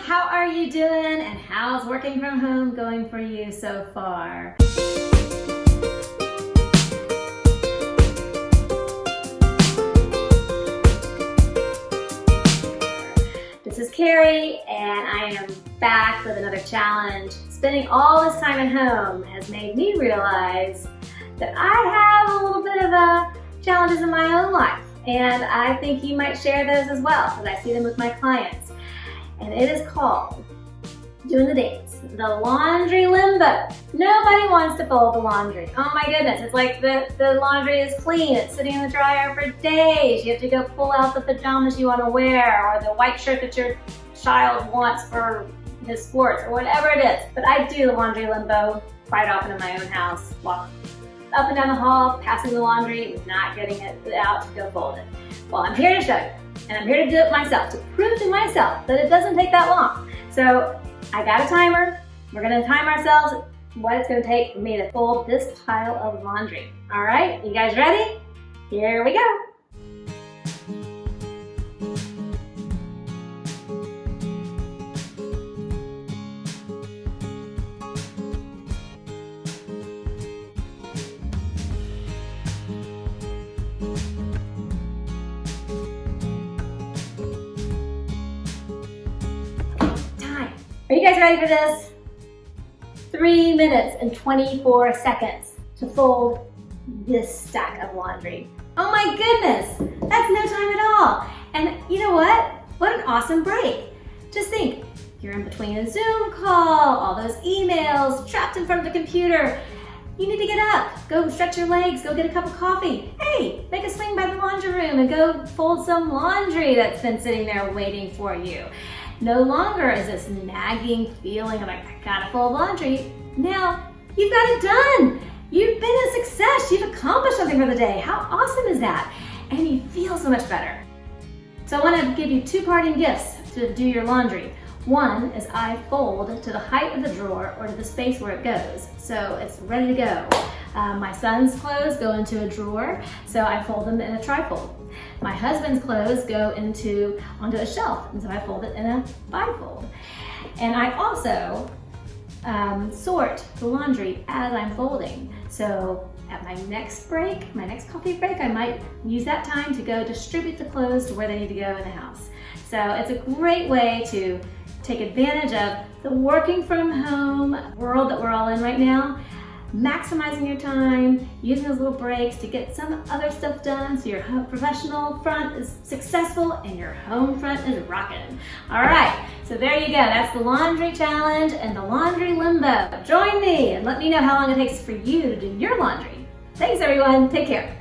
how are you doing and how's working from home going for you so far? This is Cary and I am back with another challenge. Spending all this time at home has made me realize that I have a little bit of challenges in my own life, and I think you might share those as well because I see them with my clients. And it is called doing the dance, the laundry limbo. Nobody wants to fold the laundry. Oh my goodness, it's like the laundry is clean, it's sitting in the dryer for days. You have to go pull out the pajamas you want to wear or the white shirt that your child wants for his sports or whatever it is. But I do the laundry limbo quite often in my own house. Walk up and down the hall, passing the laundry, not getting it out to go fold it. Well, I'm here to show you, and I'm here to do it myself, to prove to myself that it doesn't take that long. So I got a timer. We're gonna time ourselves what it's gonna take for me to fold this pile of laundry. All right, you guys ready? Here we go. Are you guys ready for this? 3 minutes and 24 seconds to fold this stack of laundry. Oh my goodness, that's no time at all. And you know what? What an awesome break. Just think, you're in between a Zoom call, all those emails, trapped in front of the computer. You need to get up, go stretch your legs, go get a cup of coffee. Hey, make a swing by the laundry room and go fold some laundry that's been sitting there waiting for you. No longer is this nagging feeling of like, I gotta fold laundry. Now, you've got it done. You've been a success. You've accomplished something for the day. How awesome is that? And you feel so much better. So I wanna give you 2 parting gifts to do your laundry. One is I fold to the height of the drawer or to the space where it goes. So it's ready to go. My son's clothes go into a drawer, so I fold them in a trifold. My husband's clothes go onto a shelf, and so I fold it in a bifold. And I also sort the laundry as I'm folding. So at my next break, my next coffee break, I might use that time to go distribute the clothes to where they need to go in the house. So it's a great way to take advantage of the working from home world that we're all in right now. Maximizing your time, using those little breaks to get some other stuff done so your professional front is successful and your home front is rocking. All right, so there you go. That's the laundry challenge and the laundry limbo. Join me and let me know how long it takes for you to do your laundry. Thanks everyone, take care.